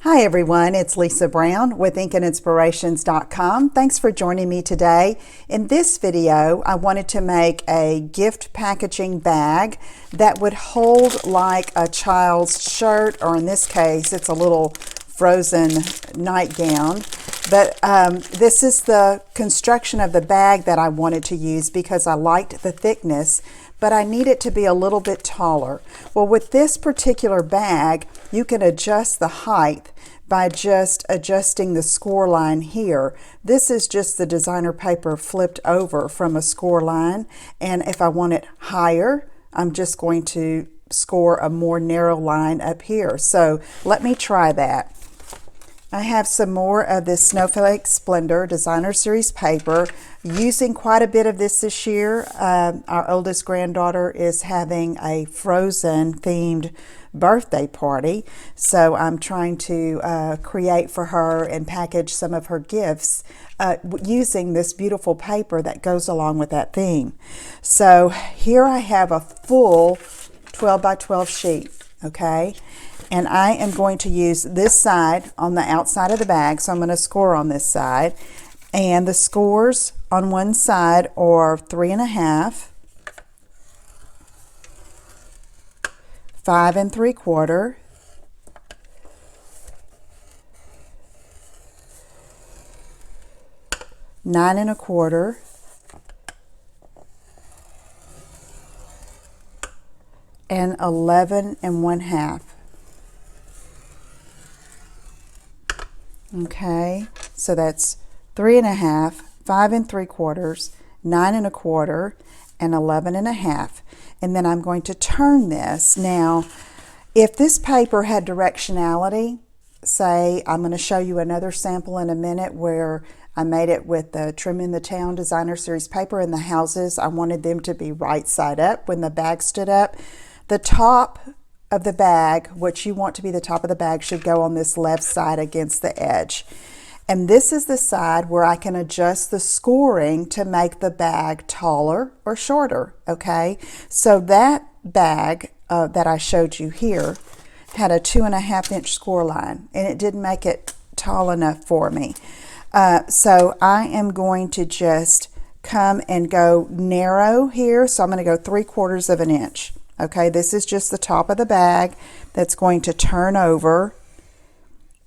Hi everyone, it's Lisa Brown with InkandInspirations.com. Thanks for joining me today. In this video, I wanted to make a gift packaging bag that would hold like a child's shirt, or in this case, it's a little frozen nightgown. But this is the construction of the bag that I wanted to use because I liked the thickness, but I need it to be a little bit taller. Well, with this particular bag, you can adjust the height by just adjusting the score line here. This is just the designer paper flipped over from a score line, and if I want it higher, I'm just going to score a more narrow line up here. So let me try that. I have some more of this Snowflake Splendor Designer Series paper, using quite a bit of this year. Our oldest granddaughter is having a Frozen themed birthday party, so I'm trying to create for her and package some of her gifts using this beautiful paper that goes along with that theme. So here I have a full 12 by 12 sheet, okay? And I am going to use this side on the outside of the bag, so I'm going to score on this side. And the scores on one side are 3.5, 5 3/4, 9 1/4, and 11 1/2. Okay, so that's 3.5, 5 3/4, 9 1/4, and 11 1/2. And then I'm going to turn this. Now, if this paper had directionality, say, I'm going to show you another sample in a minute where I made it with the Trim in the Town Designer Series paper, and the houses, I wanted them to be right side up when the bag stood up. The top of the bag, what you want to be the top of the bag, should go on this left side against the edge. And this is the side where I can adjust the scoring to make the bag taller or shorter, okay? So that bag that I showed you here had a 2.5 inch score line, and it didn't make it tall enough for me. So I am going to just come and go narrow here. So I'm going to go 3/4 of an inch. Okay, this is just the top of the bag that's going to turn over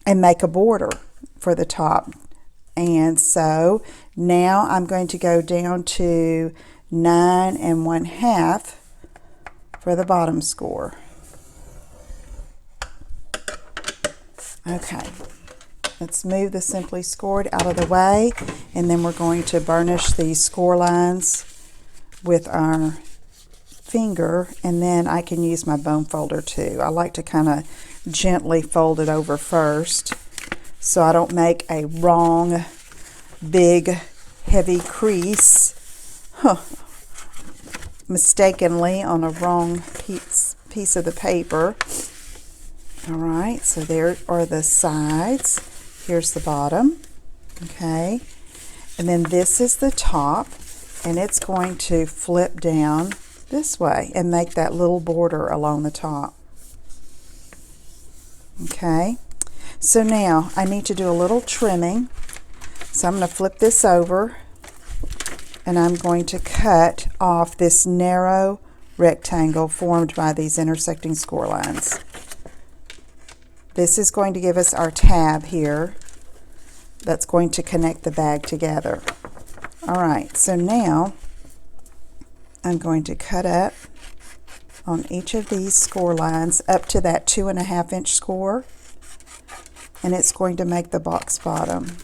and make a border for the top. And so now I'm going to go down to 9 1/2 for the bottom score. Okay, let's move the Simply Scored out of the way, and then we're going to burnish these score lines with our finger, and then I can use my bone folder too. I like to kind of gently fold it over first so I don't make a wrong big heavy crease mistakenly on a wrong piece of the paper. All right, so there are the sides. Here's the bottom, okay, and then this is the top, and it's going to flip down this way and make that little border along the top. Okay, so now I need to do a little trimming. So I'm going to flip this over, and I'm going to cut off this narrow rectangle formed by these intersecting score lines. This is going to give us our tab here that's going to connect the bag together. All right, so now I'm going to cut up on each of these score lines up to that 2.5 inch score, and it's going to make the box bottom.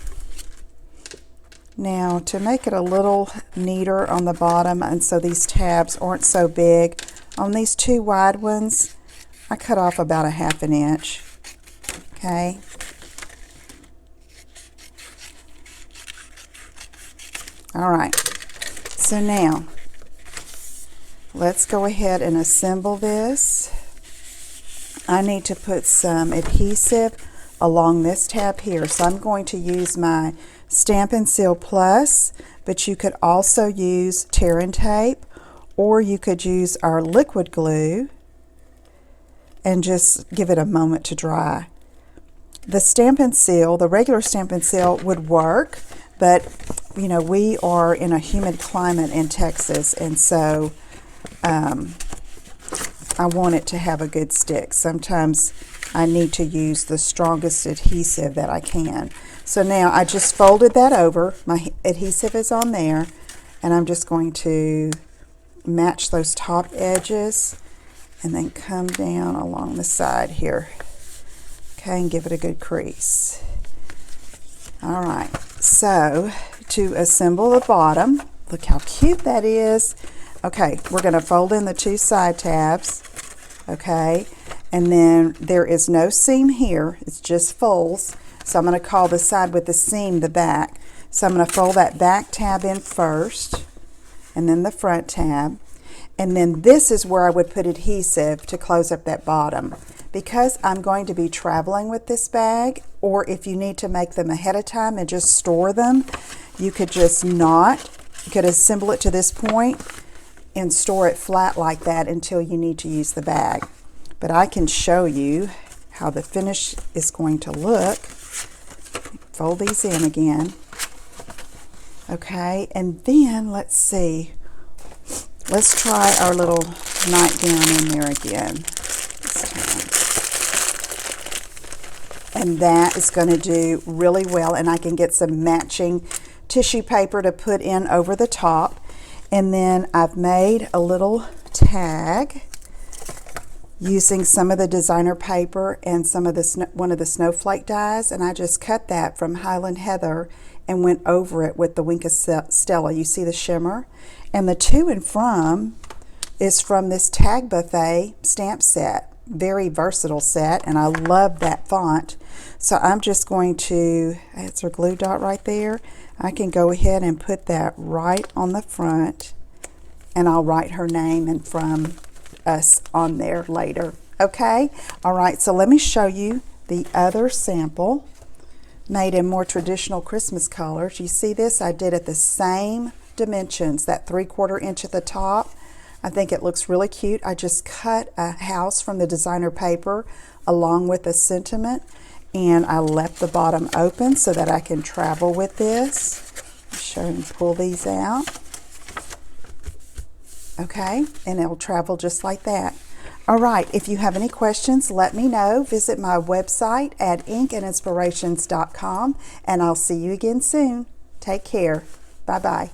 Now, to make it a little neater on the bottom, and so these tabs aren't so big, on these two wide ones, I cut off about 1/2 inch. Okay. All right. So now, let's go ahead and assemble this. I need to put some adhesive along this tab here. So I'm going to use my Stampin' Seal Plus, but you could also use tear and tape, or you could use our liquid glue and just give it a moment to dry. the Stampin' Seal, the regular Stampin' Seal would work, but you know, we are in a humid climate in Texas, and so I want it to have a good stick. Sometimes I need to use the strongest adhesive that I can. So now I just folded that over. My adhesive is on there, and I'm just going to match those top edges and then come down along the side here. Okay, and give it a good crease. All right, so to assemble the bottom, look how cute that is. Okay, we're going to fold in the two side tabs, okay, and then there is no seam here, it's just folds. So I'm going to call the side with the seam the back. So I'm going to fold that back tab in first, and then the front tab, and then this is where I would put adhesive to close up that bottom. Because I'm going to be traveling with this bag, or if you need to make them ahead of time and just store them, you could just you could assemble it to this point and store it flat like that until you need to use the bag. But I can show you how the finish is going to look. Fold these in again. Okay, and then let's see. Let's try our little nightgown in there again this time. And that is going to do really well, and I can get some matching tissue paper to put in over the top. And then I've made a little tag using some of the designer paper and some of the one of the snowflake dies, and I just cut that from Highland Heather and went over it with the Wink of Stella. You see the shimmer? And the to and from is from this Tag Buffet stamp set. Very versatile set, and I love that font. So I'm just going to, it's our glue dot right there. I can go ahead and put that right on the front, and I'll write her name and from us on there later. Okay? All right, so let me show you the other sample made in more traditional Christmas colors. You see this? I did it the same dimensions, that 3/4 inch at the top. I think it looks really cute. I just cut a house from the designer paper along with a sentiment, and I left the bottom open so that I can travel with this. Show and pull these out. Okay, and it'll travel just like that. All right, if you have any questions, let me know. Visit my website at inkandinspirations.com, and I'll see you again soon. Take care. Bye-bye.